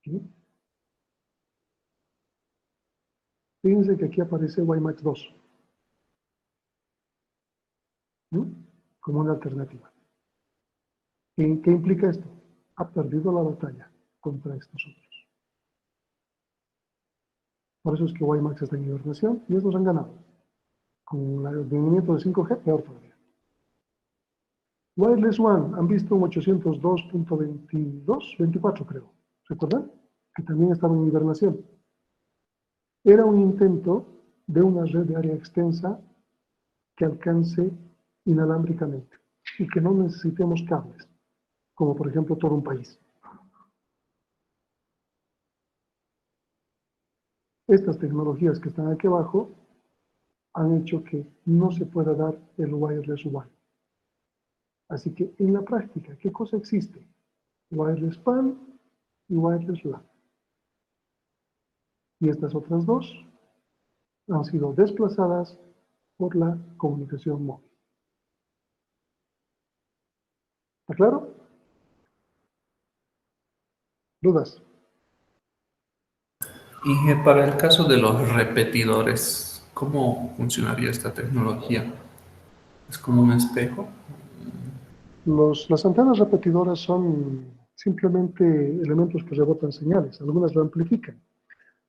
¿Sí? Fíjense que aquí aparece WiMAX 2, ¿sí? Como una alternativa. ¿Qué implica esto? Ha perdido la batalla contra estos otros. Por eso es que WiMAX está en hibernación y estos han ganado. Con el rendimiento de 5G, peor todavía. Wireless One, han visto un 802.22, creo. ¿Recuerdan? Que también estaba en hibernación. Era un intento de una red de área extensa que alcance inalámbricamente y que no necesitemos cables, como por ejemplo todo un país. Estas tecnologías que están aquí abajo han hecho que no se pueda dar el Wireless One. Así que en la práctica, ¿qué cosa existe? Wireless PAN y Wireless LAN. Y estas otras dos han sido desplazadas por la comunicación móvil. ¿Está claro? ¿Dudas? Y para el caso de los repetidores, ¿cómo funcionaría esta tecnología? ¿Es como un espejo? Las antenas repetidoras son simplemente elementos que rebotan señales, algunas lo amplifican.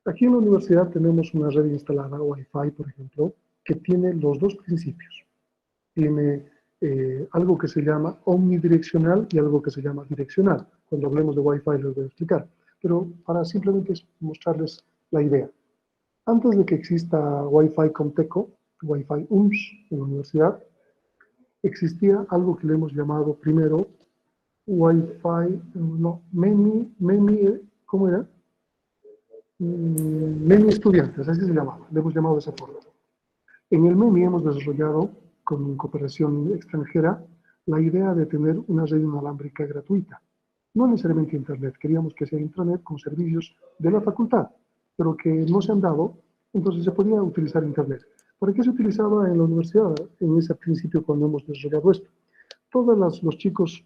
Aquí en la universidad tenemos una red instalada, Wi-Fi, por ejemplo, que tiene los dos principios. Tiene algo que se llama omnidireccional y algo que se llama direccional. Cuando hablemos de Wi-Fi les voy a explicar, pero para simplemente mostrarles la idea. Antes de que exista Wi-Fi Comteco, Wi-Fi UMS en la universidad, existía algo que le hemos llamado primero Wi-Fi, no, MEMI, ¿cómo era? MEMI estudiantes, así se llamaba, le hemos llamado de esa forma. En el MEMI hemos desarrollado, con cooperación extranjera, la idea de tener una red inalámbrica gratuita. No necesariamente Internet, queríamos que sea Internet con servicios de la facultad, pero que no se han dado, entonces se podía utilizar Internet. ¿Para qué se utilizaba en la universidad en ese principio cuando hemos desarrollado esto? Todos los chicos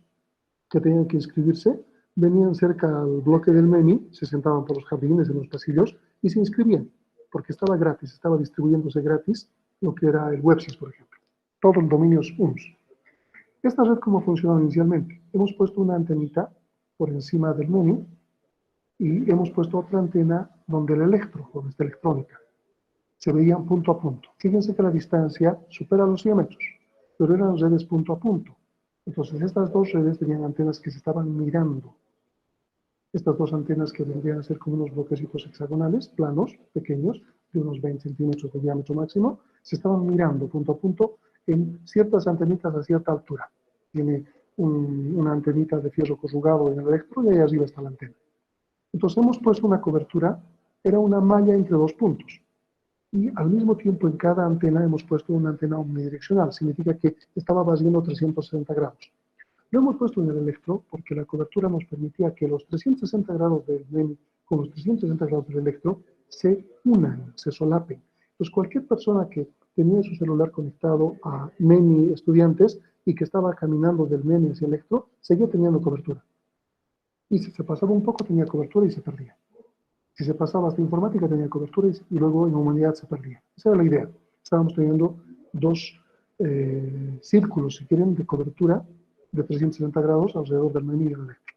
que tenían que inscribirse venían cerca al bloque del MEMI, se sentaban por los jardines, en los pasillos, y se inscribían, porque estaba gratis, estaba distribuyéndose gratis lo que era el WebSys, por ejemplo. Todo el dominio es UMS. Esta red, ¿cómo funcionaba inicialmente? Hemos puesto una antenita por encima del MEMI y hemos puesto otra antena donde el electro, donde está electrónica. Se veían punto a punto. Fíjense que la distancia supera los 100 metros, pero eran redes punto a punto. Entonces, estas dos redes tenían antenas que se estaban mirando. Estas dos antenas que vendrían a ser como unos bloquecitos hexagonales, planos, pequeños, de unos 20 centímetros de diámetro máximo, se estaban mirando punto a punto en ciertas antenitas a cierta altura. Tiene una antenita de fierro corrugado en el electro y ahí arriba está la antena. Entonces hemos puesto una cobertura, era una malla entre dos puntos. Y al mismo tiempo en cada antena hemos puesto una antena omnidireccional, significa que estaba barriendo 360 grados. Lo hemos puesto en el electro porque la cobertura nos permitía que los 360 grados del MEMI con los 360 grados del electro se unan, se solapen. Entonces cualquier persona que tenía su celular conectado a MEMI estudiantes y que estaba caminando del MEMI hacia el electro, seguía teniendo cobertura. Y si se pasaba un poco tenía cobertura y se perdía. Si se pasaba hasta informática tenía cobertura y luego en humanidad se perdía. Esa era la idea. Estábamos teniendo dos círculos, si quieren, de cobertura de 360 grados alrededor del MEMI y del electro.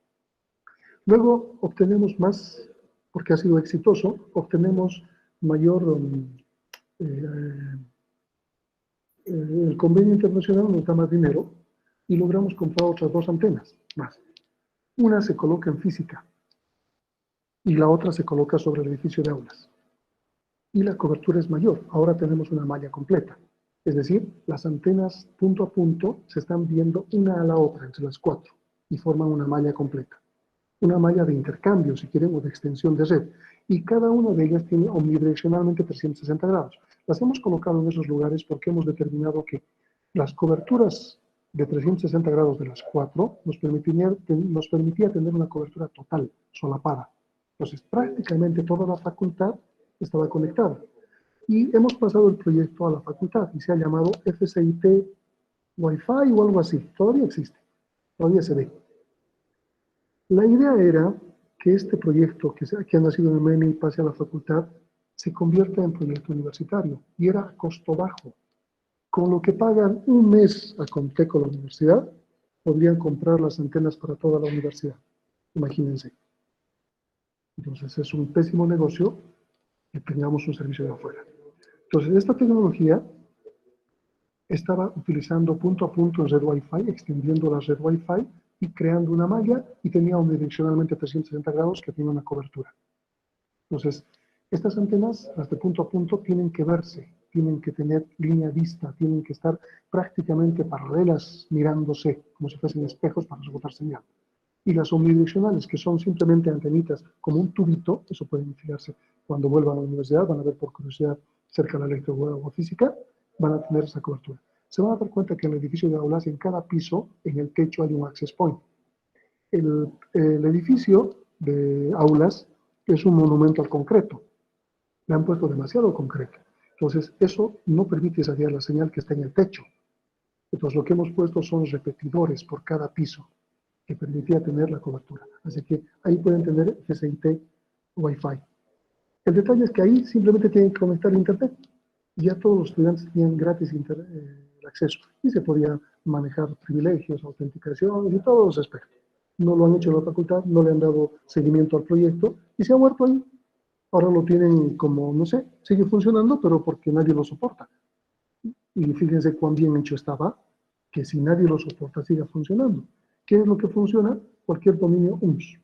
Luego obtenemos más, porque ha sido exitoso, obtenemos mayor, el convenio internacional nos da más dinero y logramos comprar otras dos antenas más. Una se coloca en física y la otra se coloca sobre el edificio de aulas. Y la cobertura es mayor, ahora tenemos una malla completa. Es decir, las antenas punto a punto se están viendo una a la otra entre las cuatro y forman una malla completa. Una malla de intercambio, si quieren, o de extensión de red. Y cada una de ellas tiene omnidireccionalmente 360 grados. Las hemos colocado en esos lugares porque hemos determinado que las coberturas de 360 grados de las cuatro nos permitía tener una cobertura total, solapada. Entonces, prácticamente toda la facultad estaba conectada. Y hemos pasado el proyecto a la facultad y se ha llamado FCIT Wi-Fi o algo así. Todavía existe, todavía se ve. La idea era que este proyecto que ha nacido en el MEMI pase a la facultad se convierta en proyecto universitario y era a costo bajo. Con lo que pagan un mes a Comteco la universidad, podrían comprar las antenas para toda la universidad. Imagínense. Entonces es un pésimo negocio que tengamos un servicio de afuera. Entonces esta tecnología estaba utilizando punto a punto en red Wi-Fi, extendiendo la red Wi-Fi y creando una malla y tenía omnidireccionalmente 360 grados que tiene una cobertura. Entonces, estas antenas, las de punto a punto, tienen que verse, tienen que tener línea vista, tienen que estar prácticamente paralelas mirándose, como si fuesen espejos para rebotar señal. Y las omnidireccionales, que son simplemente antenitas como un tubito, eso pueden fijarse cuando vuelvan a la universidad, van a ver por curiosidad cerca de la electro o física, van a tener esa cobertura. Se van a dar cuenta que en el edificio de aulas, en cada piso, en el techo hay un access point. El edificio de aulas es un monumento al concreto. Le han puesto demasiado concreto. Entonces, eso no permite irradiar la señal que está en el techo. Entonces, lo que hemos puesto son repetidores por cada piso que permitía tener la cobertura. Así que ahí pueden tener FCIT Wi-Fi. El detalle es que ahí simplemente tienen que conectar a Internet. Y ya todos los estudiantes tenían gratis el acceso. Y se podía manejar privilegios, autenticaciones y todos los aspectos. No lo han hecho en la facultad, no le han dado seguimiento al proyecto y se ha muerto ahí. Ahora lo tienen como, no sé, sigue funcionando, pero porque nadie lo soporta. Y fíjense cuán bien hecho estaba, que si nadie lo soporta, siga funcionando. ¿Qué es lo que funciona? Cualquier dominio UMS.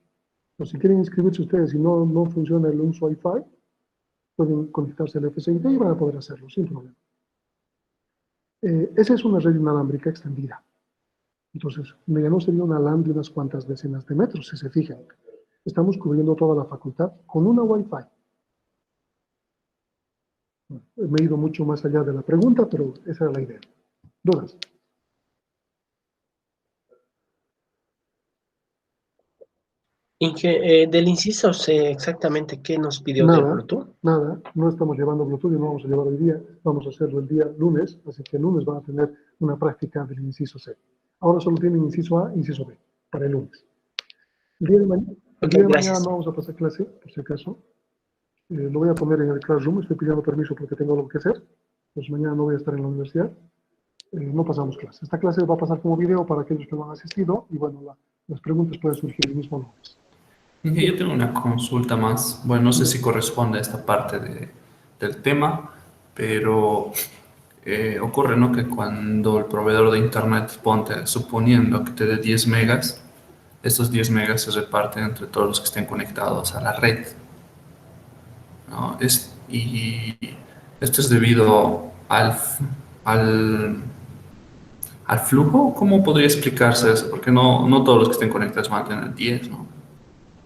Pues si quieren inscribirse ustedes y no funciona el UMS Wi-Fi, pueden conectarse al FCIT y van a poder hacerlo sin problema. Esa es una red inalámbrica extendida. Entonces, mediano sería una LAN de unas cuantas decenas de metros, si se fijan. Estamos cubriendo toda la facultad con una Wi-Fi. Me he ido mucho más allá de la pregunta, pero esa era la idea. ¿Dudas? Inge, del inciso C, exactamente qué nos pidió del Bluetooth. Nada, no estamos llevando Bluetooth y no vamos a llevar hoy día, vamos a hacerlo el día lunes, así que el lunes van a tener una práctica del inciso C. Ahora solo tienen inciso A e inciso B, para el lunes. El día de mañana no vamos a pasar clase, por si acaso. Lo voy a poner en el Classroom, estoy pidiendo permiso porque tengo algo que hacer, pues mañana no voy a estar en la universidad. No pasamos clase. Esta clase va a pasar como video para aquellos que no han asistido y bueno, las preguntas pueden surgir el mismo lunes. Yo tengo una consulta más. Bueno, no sé si corresponde a esta parte del tema, pero ocurre, ¿no? Que cuando el proveedor de internet, ponte, suponiendo que te dé 10 megas, estos 10 megas se reparten entre todos los que estén conectados a la red, ¿no? Y esto es debido al, al flujo. ¿Cómo podría explicarse eso? Porque no todos los que estén conectados van a tener 10, ¿no?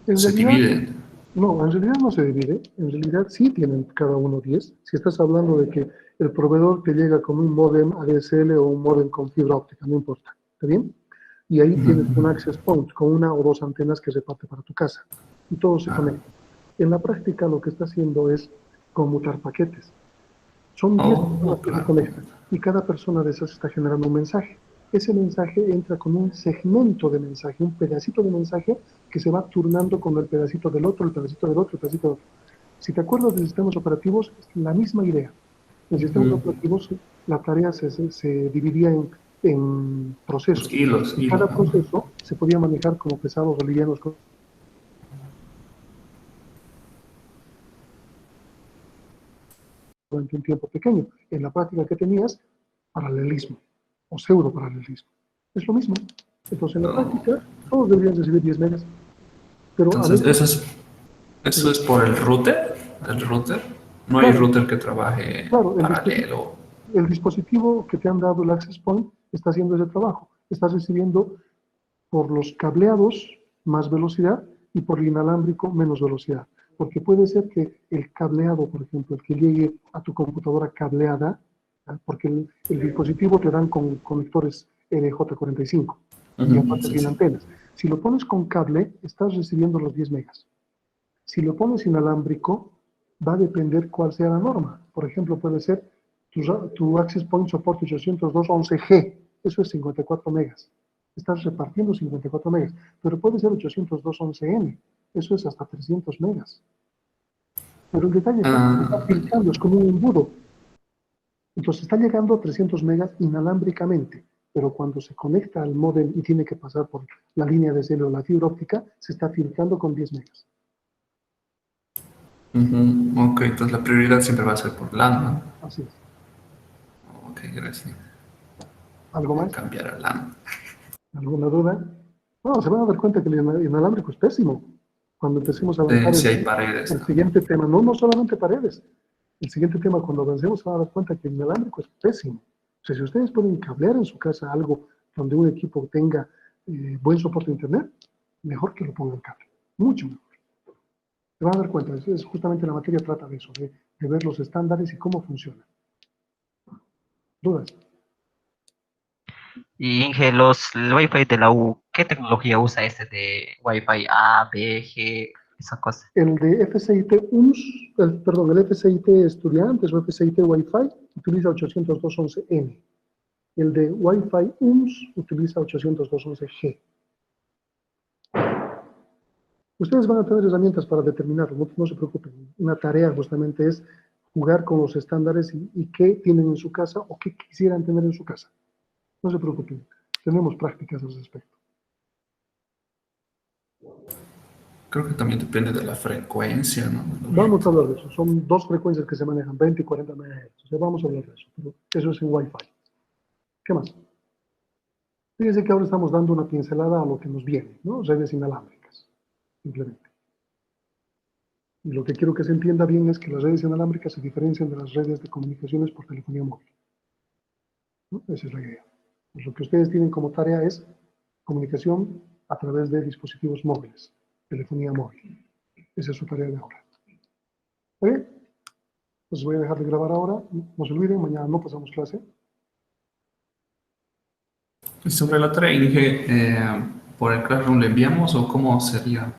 En Se realidad, dividen. no, en realidad no se divide. En realidad sí tienen cada uno 10. Si estás hablando de que el proveedor te llega con un módem ADSL o un módem con fibra óptica, no importa. ¿Está bien? Y ahí tienes un access point con una o dos antenas que se parte para tu casa. Y todo se conecta. En la práctica lo que está haciendo es conmutar paquetes. Son 10 personas que se Claro. conectan y cada persona de esas está generando un mensaje. Ese mensaje entra con un segmento de mensaje, un pedacito de mensaje que se va turnando con el pedacito del otro, el pedacito del otro, el pedacito del otro. Si te acuerdas de sistemas operativos, es la misma idea. En sistemas operativos la tarea se dividía en procesos. Hilos, Y cada ¿no? proceso se podía manejar como pesados o livianos durante un tiempo pequeño. En la práctica que tenías, paralelismo o pseudo paralelismo. Es lo mismo. Entonces, en la práctica, todos deberían recibir 10 megas. Pero a Entonces, veces, eso es por el router. El router. No hay claro, router que trabaje claro, paralelo. el dispositivo que te han dado el access point está haciendo ese trabajo. Estás recibiendo por los cableados más velocidad y por el inalámbrico menos velocidad. Porque puede ser que el cableado, por ejemplo, el que llegue a tu computadora cableada, porque el dispositivo te dan con conectores RJ45 y aparte Sí, sin sí. antenas. Si lo pones con cable, estás recibiendo los 10 megas. Si lo pones inalámbrico, va a depender cuál sea la norma. Por ejemplo, puede ser tu Access Point soporte 802.11G, eso es 54 megas. Estás repartiendo 54 megas, pero puede ser 802.11N, eso es hasta 300 megas. Pero el detalle está que se está filtrando, es como un embudo. Entonces está llegando a 300 megas inalámbricamente, pero cuando se conecta al módem y tiene que pasar por la línea de celo o la fibra óptica, se está filtrando con 10 megas. Ok, entonces la prioridad siempre va a ser por LAN, ¿no? Así es. Ok, gracias. ¿Algo Voy a más? cambiar a LAN. ¿Alguna duda? No, se van a dar cuenta que el inalámbrico es pésimo. Cuando empecemos a avanzar Si hay paredes el también. siguiente tema, no solamente paredes, el siguiente tema, cuando avancemos, se van a dar cuenta que el inalámbrico es pésimo. O sea, si ustedes pueden cablear en su casa algo donde un equipo tenga buen soporte a internet, mejor que lo pongan cable. Mucho mejor. Se van a dar cuenta, justamente la materia trata de eso, de ver los estándares y cómo funcionan. ¿Dudas? Y Inge, el Wi-Fi de la U, ¿qué tecnología usa este de Wi-Fi A, B, G, esa cosa? El de FCIT UMS, perdón, el FCIT Estudiantes o FCIT Wi-Fi utiliza 802.11n. El de Wi-Fi UMS utiliza 802.11g. Ustedes van a tener herramientas para determinarlo, no se preocupen. Una tarea justamente es jugar con los estándares y qué tienen en su casa o qué quisieran tener en su casa. No se preocupen, tenemos prácticas al respecto. Creo que también depende de la frecuencia, ¿no? Vamos a hablar de eso. Son dos frecuencias que se manejan, 20 y 40 MHz. O sea, vamos a hablar de eso. Pero eso es en Wi-Fi. ¿Qué más? Fíjense que ahora estamos dando una pincelada a lo que nos viene, ¿no? Redes inalámbricas, simplemente. Y lo que quiero que se entienda bien es que las redes inalámbricas se diferencian de las redes de comunicaciones por telefonía móvil, ¿no? Esa es la idea. Pues lo que ustedes tienen como tarea es comunicación a través de dispositivos móviles, telefonía móvil. Esa es su tarea de ahora. ¿Está bien? Pues voy a dejar de grabar ahora. No se olviden, mañana no pasamos clase. Y sobre la tarea, Inge, ¿por el Classroom le enviamos o cómo sería?